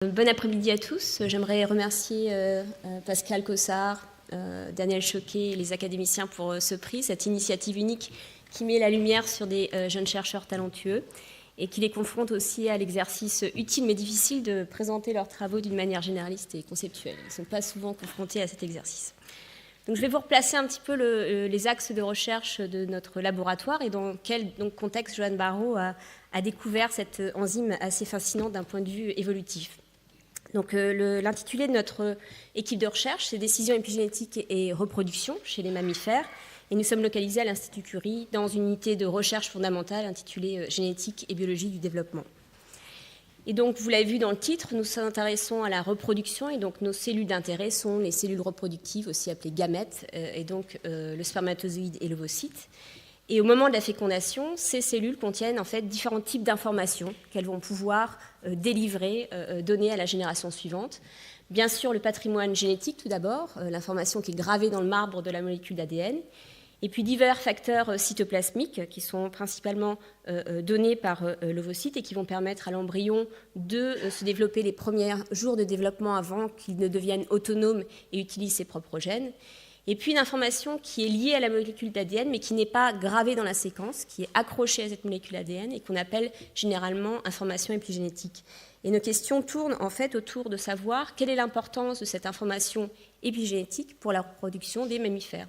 Bon après-midi à tous. J'aimerais remercier Pascal Cossard, Daniel Choquet et les académiciens pour ce prix, cette initiative unique qui met la lumière sur des jeunes chercheurs talentueux et qui les confronte aussi à l'exercice utile mais difficile de présenter leurs travaux d'une manière généraliste et conceptuelle. Ils ne sont pas souvent confrontés à cet exercice. Donc, je vais vous replacer un petit peu les axes de recherche de notre laboratoire et dans quel contexte Joanne Barraud a découvert cette enzyme assez fascinante d'un point de vue évolutif. Donc, l'intitulé de notre équipe de recherche, c'est Décision épigénétique et reproduction chez les mammifères. Et nous sommes localisés à l'Institut Curie dans une unité de recherche fondamentale intitulée Génétique et biologie du développement. Et donc, vous l'avez vu dans le titre, nous nous intéressons à la reproduction et donc nos cellules d'intérêt sont les cellules reproductives, aussi appelées gamètes, et donc le spermatozoïde et l'ovocyte. Et au moment de la fécondation, ces cellules contiennent en fait différents types d'informations qu'elles vont pouvoir délivrer, donner à la génération suivante. Bien sûr, le patrimoine génétique tout d'abord, l'information qui est gravée dans le marbre de la molécule d'ADN, et puis divers facteurs cytoplasmiques qui sont principalement donnés par l'ovocyte et qui vont permettre à l'embryon de se développer les premiers jours de développement avant qu'il ne devienne autonome et utilise ses propres gènes. Et puis une information qui est liée à la molécule d'ADN, mais qui n'est pas gravée dans la séquence, qui est accrochée à cette molécule ADN et qu'on appelle généralement information épigénétique. Et nos questions tournent en fait autour de savoir quelle est l'importance de cette information épigénétique pour la reproduction des mammifères.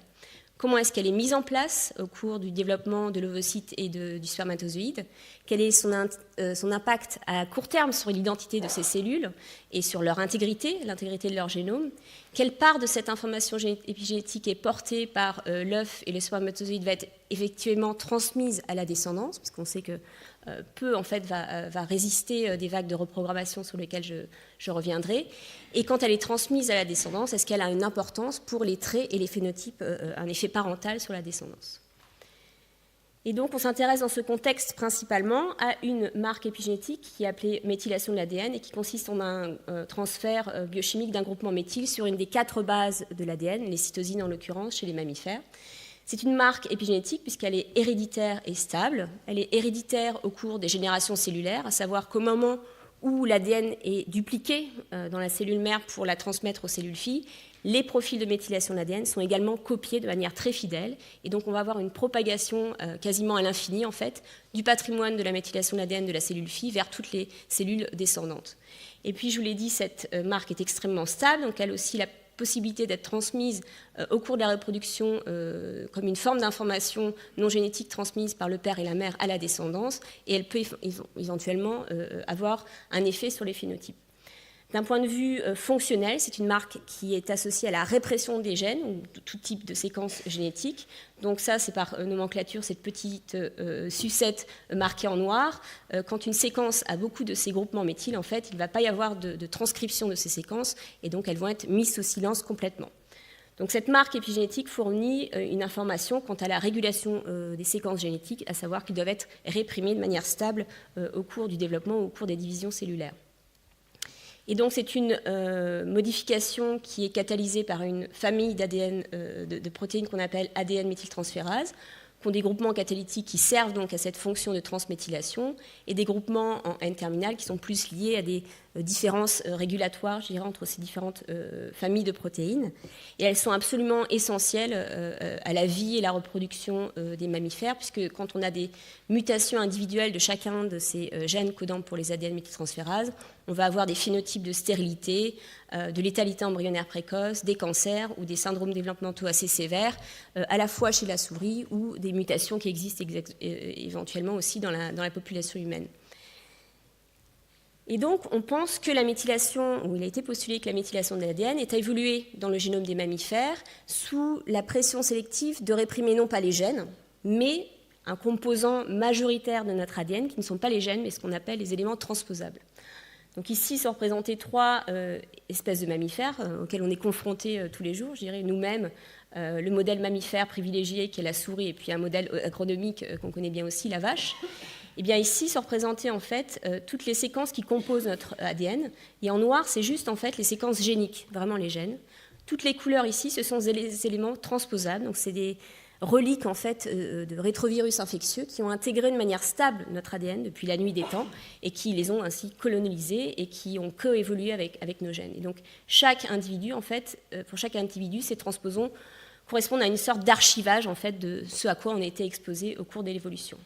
Comment est-ce qu'elle est mise en place au cours du développement de l'ovocyte et du spermatozoïde? Quel est son impact à court terme sur l'identité de ces cellules et sur leur intégrité, l'intégrité de leur génome? Quelle part de cette information épigénétique est portée par l'œuf et le spermatozoïde va être effectivement transmise à la descendance? Parce qu'on sait que peu en fait va résister des vagues de reprogrammation sur lesquelles je reviendrai. Et quand elle est transmise à la descendance, est-ce qu'elle a une importance pour les traits et les phénotypes, un effet parental sur la descendance? Et donc on s'intéresse dans ce contexte principalement à une marque épigénétique qui est appelée méthylation de l'ADN et qui consiste en un transfert biochimique d'un groupement méthyle sur une des 4 bases de l'ADN, les cytosines en l'occurrence chez les mammifères. C'est une marque épigénétique puisqu'elle est héréditaire et stable. Elle est héréditaire au cours des générations cellulaires, à savoir qu'au moment où l'ADN est dupliqué dans la cellule mère pour la transmettre aux cellules filles, les profils de méthylation de l'ADN sont également copiés de manière très fidèle. Et donc, on va avoir une propagation quasiment à l'infini, en fait, du patrimoine de la méthylation de l'ADN de la cellule fille vers toutes les cellules descendantes. Et puis, je vous l'ai dit, cette marque est extrêmement stable, donc elle a aussi la possibilité d'être transmise au cours de la reproduction comme une forme d'information non génétique transmise par le père et la mère à la descendance, et elle peut éventuellement avoir un effet sur les phénotypes. D'un point de vue fonctionnel, c'est une marque qui est associée à la répression des gènes ou de tout type de séquences génétiques. Donc ça, c'est par nomenclature cette petite sucette marquée en noir. Quand une séquence a beaucoup de ces groupements méthyles, en fait, il ne va pas y avoir de transcription de ces séquences et donc elles vont être mises sous silence complètement. Donc cette marque épigénétique fournit une information quant à la régulation des séquences génétiques, à savoir qu'ils doivent être réprimées de manière stable au cours du développement ou au cours des divisions cellulaires. Et donc, c'est une modification qui est catalysée par une famille d'ADN, de protéines qu'on appelle ADN méthyltransférase, qui ont des groupements catalytiques qui servent donc à cette fonction de transméthylation, et des groupements en N-terminal qui sont plus liés à des différences régulatoires, je dirais, entre ces différentes familles de protéines. Et elles sont absolument essentielles à la vie et la reproduction des mammifères, puisque quand on a des mutations individuelles de chacun de ces gènes codants pour les ADN méthyltransférases, on va avoir des phénotypes de stérilité, de létalité embryonnaire précoce, des cancers ou des syndromes développementaux assez sévères, à la fois chez la souris ou des mutations qui existent éventuellement aussi dans la population humaine. Et donc, on pense que la méthylation, ou il a été postulé que la méthylation de l'ADN est évoluée dans le génome des mammifères sous la pression sélective de réprimer non pas les gènes, mais un composant majoritaire de notre ADN, qui ne sont pas les gènes, mais ce qu'on appelle les éléments transposables. Donc ici sont représentées 3 espèces de mammifères auxquelles on est confronté tous les jours, je dirais nous-mêmes, le modèle mammifère privilégié qui est la souris, et puis un modèle agronomique qu'on connaît bien aussi, la vache. Et bien ici sont représentées en fait toutes les séquences qui composent notre ADN, et en noir c'est juste en fait les séquences géniques, vraiment les gènes. Toutes les couleurs ici, ce sont des éléments transposables, donc c'est des reliques en fait de rétrovirus infectieux qui ont intégré de manière stable notre ADN depuis la nuit des temps et qui les ont ainsi colonisés et qui ont coévolué avec nos gènes. Et donc chaque individu, en fait, pour chaque individu, ces transposons correspondent à une sorte d'archivage en fait de ce à quoi on a été exposé au cours de l'évolution.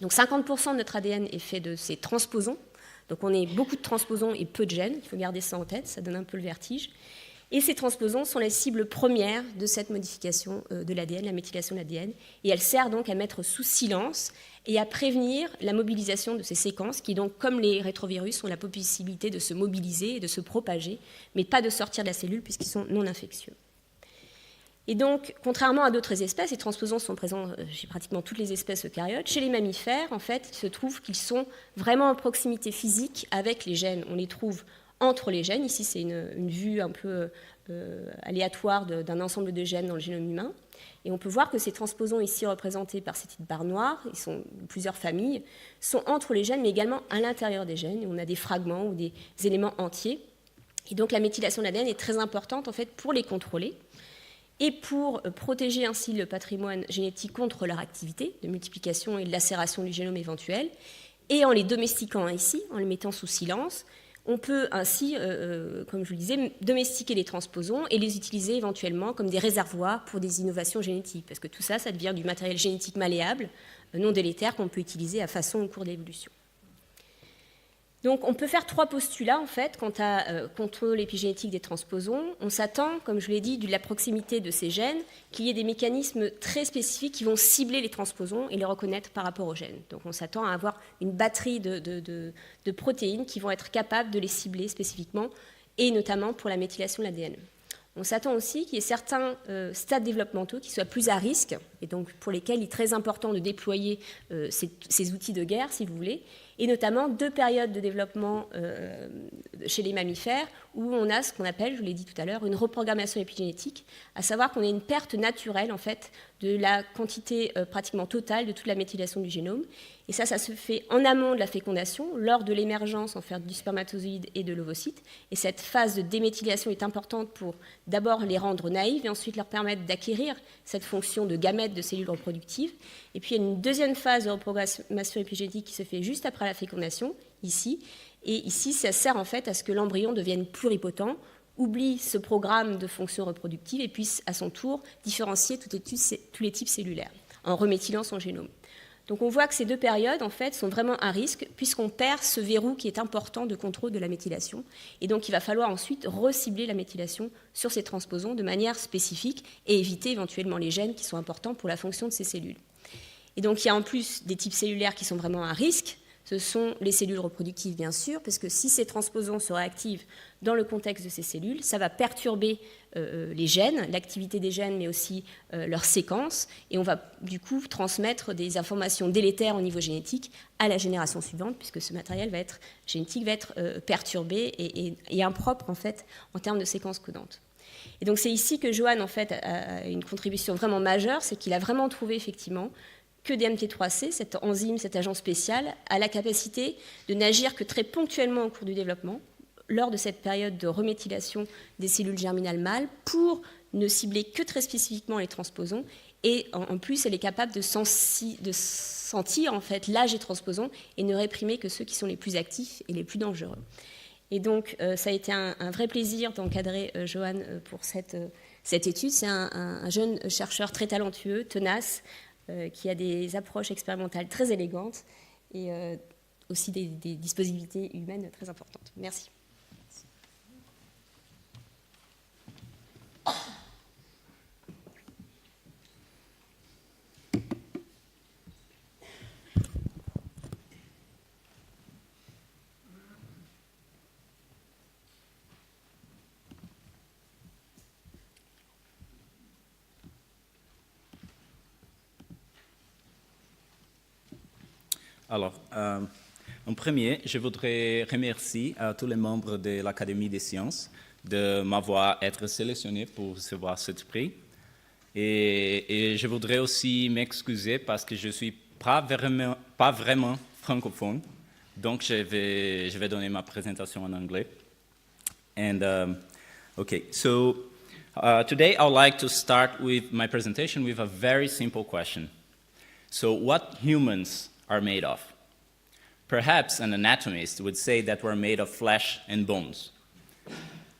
Donc 50% de notre ADN est fait de ces transposons. Donc on a beaucoup de transposons et peu de gènes, il faut garder ça en tête, ça donne un peu le vertige. Et ces transposons sont la cible première de cette modification de l'ADN, la méthylation de l'ADN, et elle sert donc à mettre sous silence et à prévenir la mobilisation de ces séquences qui, donc, comme les rétrovirus, ont la possibilité de se mobiliser et de se propager, mais pas de sortir de la cellule puisqu'ils sont non infectieux. Et donc, contrairement à d'autres espèces, les transposons sont présents chez pratiquement toutes les espèces eucaryotes. Chez les mammifères, en fait, il se trouve qu'ils sont vraiment en proximité physique avec les gènes. On les trouve entre les gènes. Ici, c'est une vue un peu aléatoire d'un ensemble de gènes dans le génome humain. Et on peut voir que ces transposons ici représentés par ces petites barres noires, ils sont plusieurs familles, sont entre les gènes, mais également à l'intérieur des gènes. Et on a des fragments ou des éléments entiers. Et donc, la méthylation de l'ADN est très importante, en fait, pour les contrôler et pour protéger ainsi le patrimoine génétique contre leur activité de multiplication et de lacération du génome éventuel. Et en les domestiquant ici, en les mettant sous silence, on peut ainsi, comme je le disais, domestiquer les transposons et les utiliser éventuellement comme des réservoirs pour des innovations génétiques. Parce que tout ça, ça devient du matériel génétique malléable, non délétère, qu'on peut utiliser à façon au cours de l'évolution. Donc on peut faire trois postulats en fait quant à contrôle épigénétique des transposons. On s'attend, comme je l'ai dit, de la proximité de ces gènes, qu'il y ait des mécanismes très spécifiques qui vont cibler les transposons et les reconnaître par rapport aux gènes. Donc on s'attend à avoir une batterie de protéines qui vont être capables de les cibler spécifiquement, et notamment pour la méthylation de l'ADN. On s'attend aussi qu'il y ait certains stades développementaux qui soient plus à risque, et donc pour lesquels il est très important de déployer ces outils de guerre, si vous voulez, et notamment 2 périodes de développement chez les mammifères où on a ce qu'on appelle, je vous l'ai dit tout à l'heure, une reprogrammation épigénétique, à savoir qu'on a une perte naturelle en fait de la quantité pratiquement totale de toute la méthylation du génome. Et ça se fait en amont de la fécondation, lors de l'émergence en fait, du spermatozoïde et de l'ovocyte. Et cette phase de déméthylation est importante pour d'abord les rendre naïves et ensuite leur permettre d'acquérir cette fonction de gamètes de cellules reproductives. Et puis il y a une deuxième phase de reprogrammation épigénétique qui se fait juste après la fécondation, ici. Et ici, ça sert en fait à ce que l'embryon devienne pluripotent, oublie ce programme de fonction reproductive et puisse à son tour différencier tous les types cellulaires en reméthylant son génome. Donc on voit que ces 2 périodes en fait sont vraiment à risque puisqu'on perd ce verrou qui est important de contrôle de la méthylation. Et donc il va falloir ensuite recibler la méthylation sur ces transposons de manière spécifique et éviter éventuellement les gènes qui sont importants pour la fonction de ces cellules. Et donc il y a en plus des types cellulaires qui sont vraiment à risque. Ce sont les cellules reproductives, bien sûr, parce que si ces transposons se réactivent dans le contexte de ces cellules, ça va perturber les gènes, l'activité des gènes, mais aussi leur séquence, et on va du coup transmettre des informations délétères au niveau génétique à la génération suivante, puisque ce matériel génétique va être perturbé et impropre, en fait, en termes de séquences codantes. Et donc c'est ici que Johan, en fait, a une contribution vraiment majeure, c'est qu'il a vraiment trouvé, effectivement, que DMT3C, cette enzyme, cet agent spécial, a la capacité de n'agir que très ponctuellement au cours du développement, lors de cette période de reméthylation des cellules germinales mâles, pour ne cibler que très spécifiquement les transposons. Et en plus, elle est capable de sentir en fait, l'âge des transposons et ne réprimer que ceux qui sont les plus actifs et les plus dangereux. Et donc, ça a été un vrai plaisir d'encadrer Johan pour cette étude. C'est un jeune chercheur très talentueux, tenace, qui a des approches expérimentales très élégantes et aussi des disponibilités humaines très importantes. Merci. Alors, en premier, je voudrais remercier à tous les membres de l'Académie des sciences de m'avoir été sélectionné pour recevoir ce prix. Et je voudrais aussi m'excuser parce que je ne suis pas vraiment francophone. Donc, je vais donner ma présentation en anglais. And, okay, so Today, I would like to start with my presentation with a very simple question. So, what humans are made of? Perhaps an anatomist would say that we're made of flesh and bones.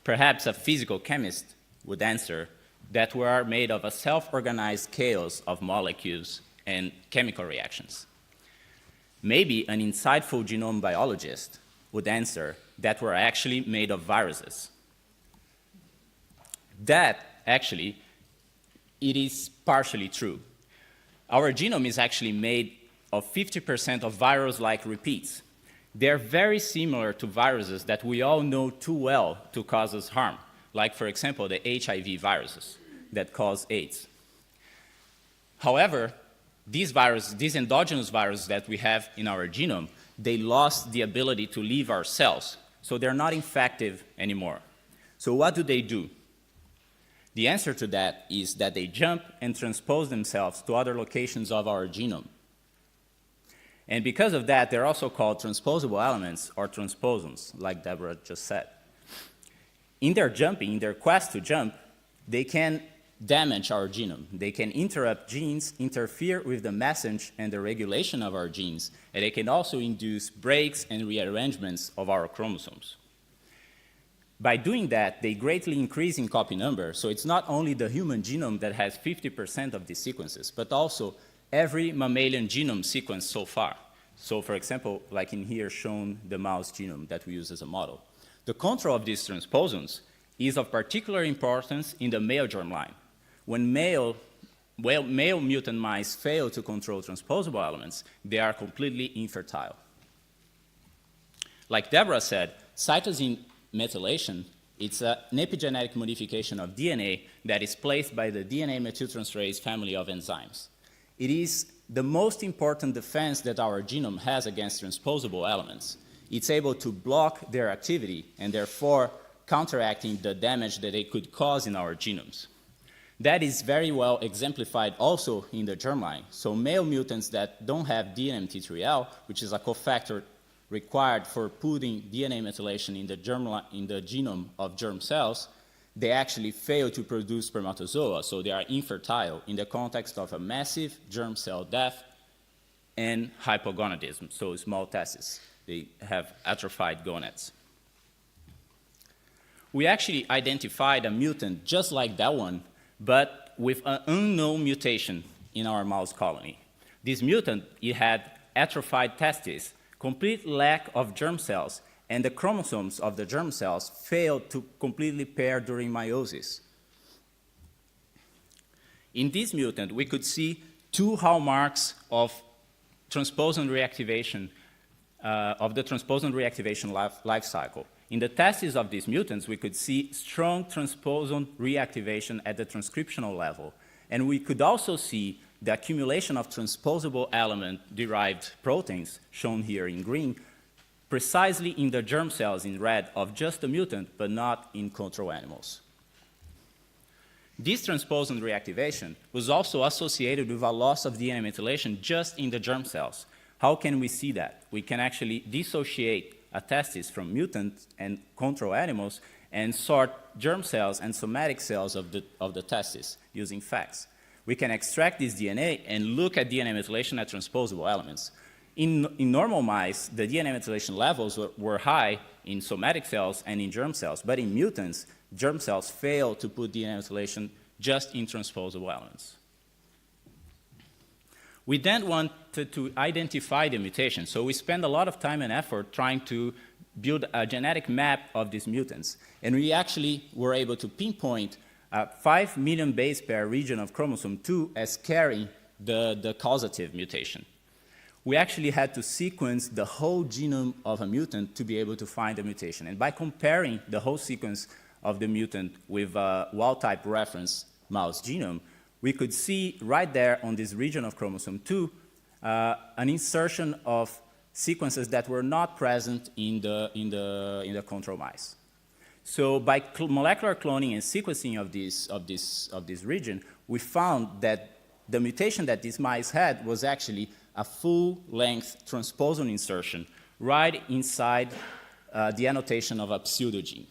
Perhaps a physical chemist would answer that we are made of a self-organized chaos of molecules and chemical reactions. Maybe an insightful genome biologist would answer that we're actually made of viruses. That, actually, it is partially true. Our genome is actually made of 50% of virus-like repeats. They're very similar to viruses that we all know too well to cause us harm, like, for example, the HIV viruses that cause AIDS. However, these endogenous viruses that we have in our genome, they lost the ability to leave our cells, so they're not infective anymore. So what do? The answer to that is that they jump and transpose themselves to other locations of our genome. And because of that, they're also called transposable elements or transposons, like Deborah just said. In their jumping, in their quest to jump, they can damage our genome. They can interrupt genes, interfere with the message and the regulation of our genes, and they can also induce breaks and rearrangements of our chromosomes. By doing that, they greatly increase in copy number, so it's not only the human genome that has 50% of these sequences, but also every mammalian genome sequence so far. So, for example, like in here shown the mouse genome that we use as a model. The control of these transposons is of particular importance in the male germline. When male mutant mice fail to control transposable elements, they are completely infertile. Like Deborah said, cytosine methylation, it's an epigenetic modification of DNA that is placed by the DNA methyltransferase family of enzymes. It is the most important defense that our genome has against transposable elements. It's able to block their activity and therefore counteracting the damage that they could cause in our genomes. That is very well exemplified also in the germline. So male mutants that don't have DNMT3L, which is a cofactor required for putting DNA methylation in the genome of germ cells, they actually fail to produce spermatozoa, so they are infertile in the context of a massive germ cell death and hypogonadism, so small testes. They have atrophied gonads. We actually identified a mutant just like that one, but with an unknown mutation in our mouse colony. This mutant, it had atrophied testes, complete lack of germ cells, and the chromosomes of the germ cells failed to completely pair during meiosis. In this mutant, we could see two hallmarks of transposon reactivation, of the transposon reactivation life cycle. In the testes of these mutants, we could see strong transposon reactivation at the transcriptional level. And we could also see the accumulation of transposable element-derived proteins, shown here in green, precisely in the germ cells in red of just the mutant, but not in control animals. This transposon reactivation was also associated with a loss of DNA methylation just in the germ cells. How can we see that? We can actually dissociate a testis from mutant and control animals and sort germ cells and somatic cells of the testis using FACS. We can extract this DNA and look at DNA methylation at transposable elements. In normal mice, the DNA methylation levels were high in somatic cells and in germ cells, but in mutants, germ cells fail to put DNA methylation just in transposable elements. We then wanted to identify the mutation, so we spent a lot of time and effort trying to build a genetic map of these mutants, and we actually were able to pinpoint a 5 million base pair region of chromosome 2 as carrying the causative mutation. We actually had to sequence the whole genome of a mutant to be able to find the mutation, and by comparing the whole sequence of the mutant with a wild-type reference mouse genome, we could see right there on this region of chromosome 2 an insertion of sequences that were not present in the control mice. So by molecular cloning and sequencing of this region, we found that the mutation that these mice had was actually a full-length transposon insertion right inside the annotation of a pseudogene.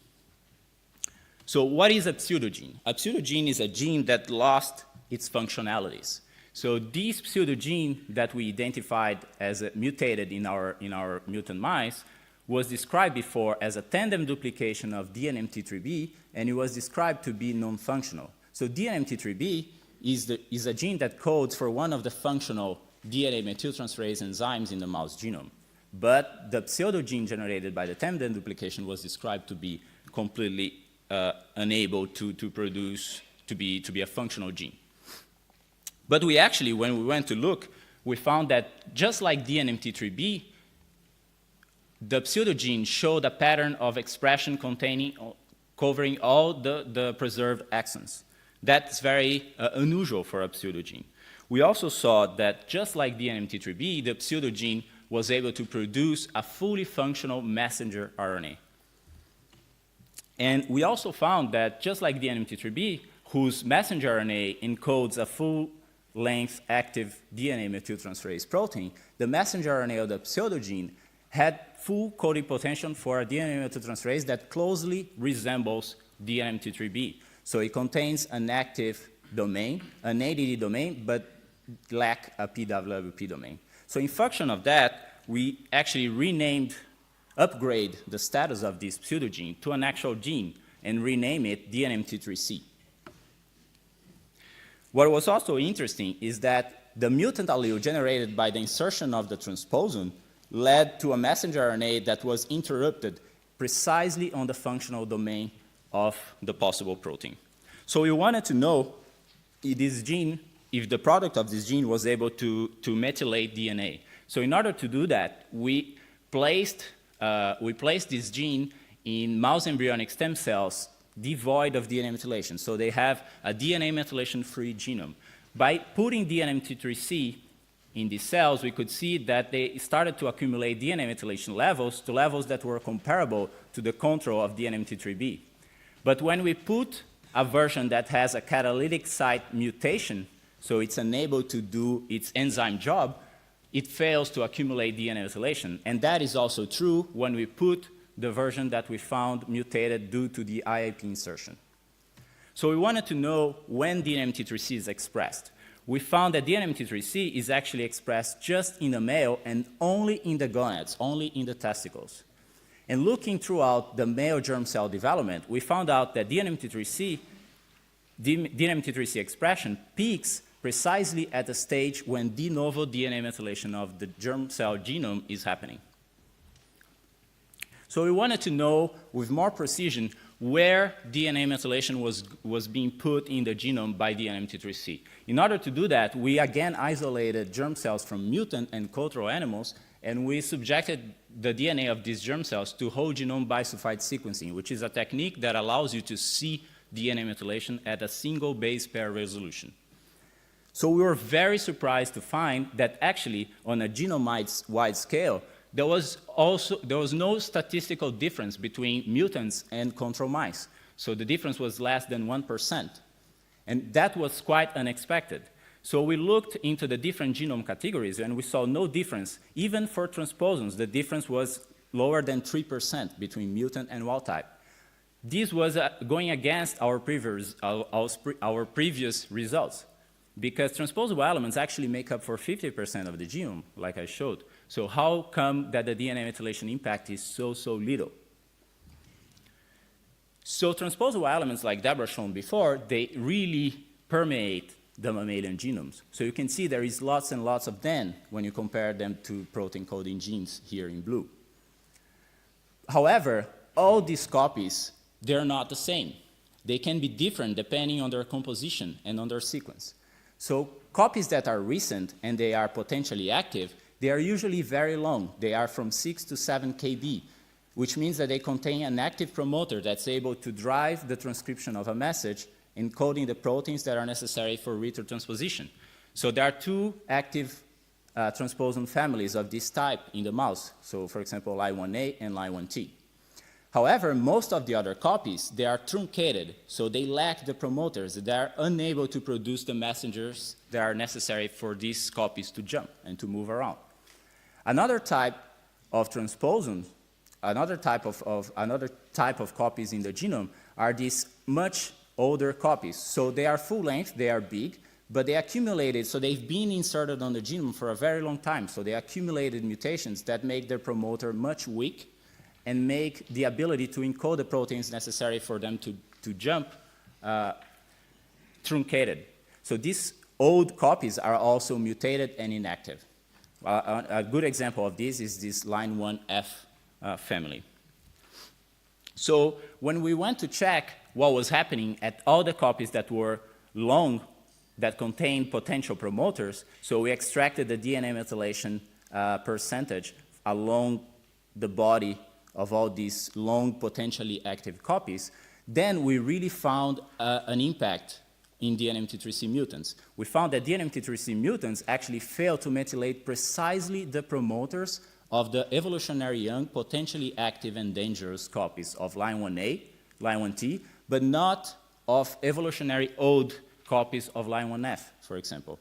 So what is a pseudogene? A pseudogene is a gene that lost its functionalities. So this pseudogene that we identified as mutated in our mutant mice was described before as a tandem duplication of DNMT3B, and it was described to be non-functional. So DNMT3B is a gene that codes for one of the functional DNA methyltransferase enzymes in the mouse genome. But the pseudogene generated by the tandem duplication was described to be completely unable to produce, to be a functional gene. But we actually, when we went to look, we found that just like DNMT3B, the pseudogene showed a pattern of expression covering all the preserved exons. That's very unusual for a pseudogene. We also saw that just like DNMT3B, the pseudogene was able to produce a fully functional messenger RNA. And we also found that just like DNMT3B, whose messenger RNA encodes a full-length active DNA methyltransferase protein, the messenger RNA of the pseudogene had full coding potential for a DNA methyltransferase that closely resembles DNMT3B. So it contains an active domain, an ADD domain, but lack a PWP domain. So in function of that, we actually upgrade the status of this pseudogene to an actual gene and rename it DNMT3C. What was also interesting is that the mutant allele generated by the insertion of the transposon led to a messenger RNA that was interrupted precisely on the functional domain of the possible protein. So we wanted to know if this gene, if the product of this gene was able to methylate DNA. So in order to do that, we placed this gene in mouse embryonic stem cells devoid of DNA methylation. So they have a DNA methylation-free genome. By putting DNMT3C in these cells, we could see that they started to accumulate DNA methylation levels to levels that were comparable to the control of DNMT3B. But when we put a version that has a catalytic site mutation, so it's unable to do its enzyme job, it fails to accumulate DNA methylation. And that is also true when we put the version that we found mutated due to the IAP insertion. So we wanted to know when DNMT3C is expressed. We found that DNMT3C is actually expressed just in the male and only in the gonads, only in the testicles. And looking throughout the male germ cell development, we found out that DNMT3C expression peaks precisely at the stage when de novo DNA methylation of the germ cell genome is happening. So we wanted to know with more precision where DNA methylation was being put in the genome by DNMT3C. In order to do that, we again isolated germ cells from mutant and control animals, and we subjected the DNA of these germ cells to whole genome bisulfite sequencing, which is a technique that allows you to see DNA methylation at a single base pair resolution. So we were very surprised to find that actually on a genome-wide scale, there was no statistical difference between mutants and control mice. So the difference was less than 1%. And that was quite unexpected. So we looked into the different genome categories, and we saw no difference. Even for transposons, the difference was lower than 3% between mutant and wild type. This was going against our previous results, because transposable elements actually make up for 50% of the genome, like I showed. So how come that the DNA methylation impact is so little? So transposable elements, like Deborah shown before, they really permeate the mammalian genomes. So you can see there is lots and lots of them when you compare them to protein coding genes here in blue. However, all these copies, they're not the same. They can be different depending on their composition and on their sequence. So copies that are recent and they are potentially active, they are usually very long. They are from 6 to 7 kb, which means that they contain an active promoter that's able to drive the transcription of a message, encoding the proteins that are necessary for retrotransposition. So there are two active transposon families of this type in the mouse. So for example, Li1A and Li1T. However, most of the other copies, they are truncated, so they lack the promoters. They are unable to produce the messengers that are necessary for these copies to jump and to move around. Another type of transposon, another type of copies in the genome are these much older copies. So they are full length, they are big, but they accumulated, so they've been inserted on the genome for a very long time. So they accumulated mutations that make their promoter much weak and make the ability to encode the proteins necessary for them to jump truncated. So these old copies are also mutated and inactive. A good example of this is this line 1F family. So when we went to check what was happening at all the copies that were long, that contained potential promoters, so we extracted the DNA methylation percentage along the body of all these long, potentially active copies, then we really found an impact in DNMT3C mutants. We found that DNMT3C mutants actually fail to methylate precisely the promoters of the evolutionary young, potentially active and dangerous copies of line 1A, line 1T, but not of evolutionary old copies of line 1F, for example.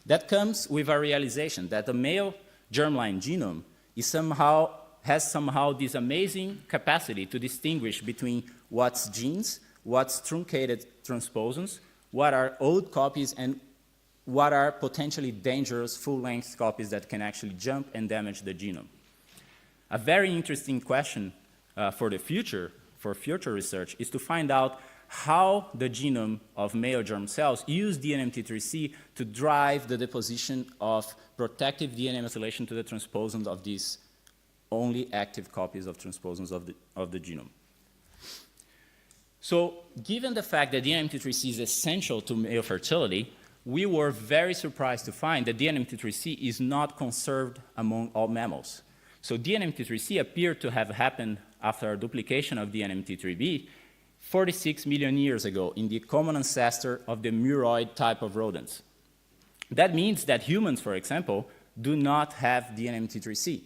That comes with a realization that the male germline genome has somehow this amazing capacity to distinguish between what's genes, what's truncated transposons, what are old copies, and what are potentially dangerous full-length copies that can actually jump and damage the genome. A very interesting question for the future, for future research, is to find out how the genome of male germ cells use DNMT3C to drive the deposition of protective DNA methylation to the transposons of these only active copies of transposons of the genome. So given the fact that DNMT3C is essential to male fertility, we were very surprised to find that DNMT3C is not conserved among all mammals. So DNMT3C appeared to have happened after a duplication of DNMT3B 46 million years ago in the common ancestor of the muroid type of rodents. That means that humans, for example, do not have DNMT3C.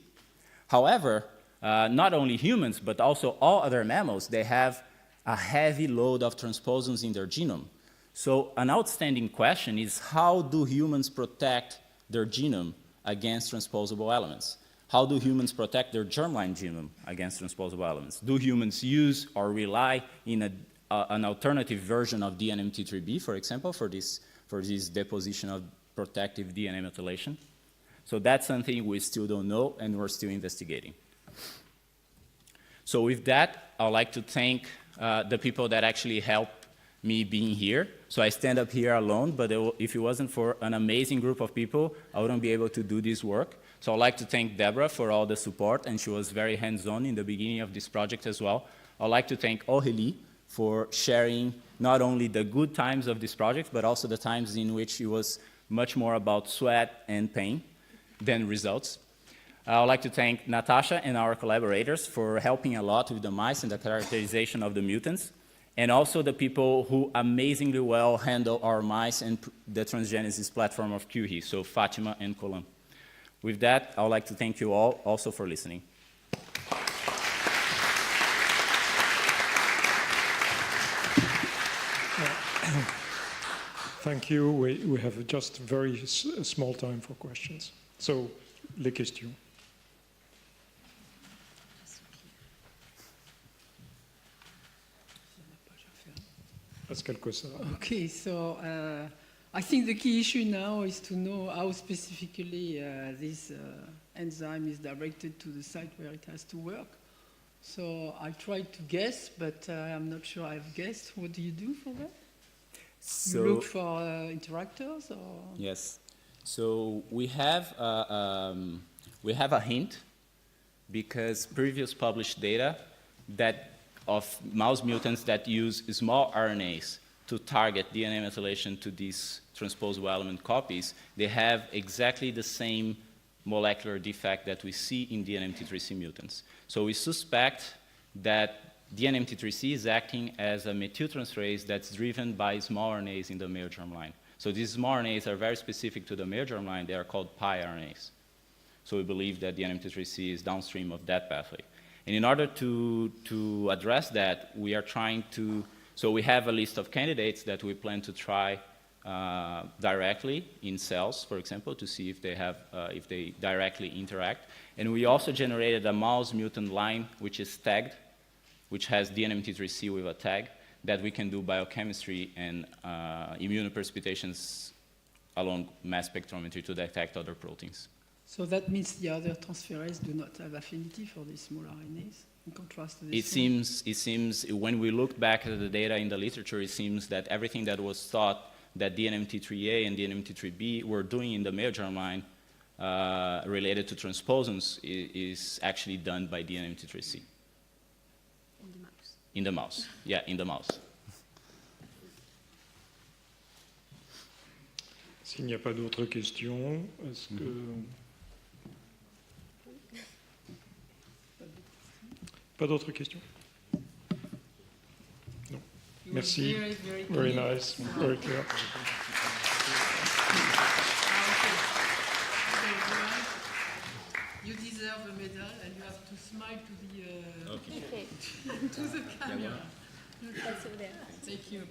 However, not only humans, but also all other mammals, they have a heavy load of transposons in their genome. So an outstanding question is, how do humans protect their genome against transposable elements? How do humans protect their germline genome against transposable elements? Do humans use or rely in an alternative version of DNMT3B, for example, for this deposition of protective DNA methylation? So that's something we still don't know, and we're still investigating. So with that, I'd like to thank the people that actually helped me being here. So I stand up here alone, but if it wasn't for an amazing group of people, I wouldn't be able to do this work. So I'd like to thank Deborah for all the support, and she was very hands-on in the beginning of this project as well. I'd like to thank Aurélie for sharing not only the good times of this project, but also the times in which it was much more about sweat and pain than results. I would like to thank Natasha and our collaborators for helping a lot with the mice and the characterization of the mutants, and also the people who amazingly well handle our mice and the transgenesis platform of QHE, so Fatima and Colin. With that, I would like to thank you all also for listening. Thank you. We have just very small time for questions. So, les questions. Pascal Cossard. Okay, so I think the key issue now is to know how specifically this enzyme is directed to the site where it has to work. So I tried to guess, but I'm not sure I've guessed. What do you do for that? So, you look for interactors, or? Yes. So we have a hint, because previous published data that of mouse mutants that use small RNAs to target DNA methylation to these transposable element copies, they have exactly the same molecular defect that we see in DNMT3C mutants. So we suspect that DNMT3C is acting as a methyltransferase that's driven by small RNAs in the male germline. So these small RNAs are very specific to the male germline. They are called pi RNAs. So we believe that DNMT3C is downstream of that pathway. And in order to address that, we are trying to, so we have a list of candidates that we plan to try directly in cells, for example, to see if they directly interact. And we also generated a mouse mutant line, which is tagged which has DNMT3C with a tag, that we can do biochemistry and immunopersputations along mass spectrometry to detect other proteins. So that means the other transferase do not have affinity for these small RNAs, in contrast to this It seems when we look back at the data in the literature, it seems that everything that was thought that DNMT3A and DNMT3B were doing in the male germline related to transposons is actually done by DNMT3C. In the mouse. In the mouse, yeah, in the mouse. S'il n'y a pas d'autres questions, est-ce que... Pas d'autres questions? Non. You were Merci. very Very clear. nice, very clear. You deserve a medal, and you have to smile to the Okay. to the camera. That's over there. Thank you.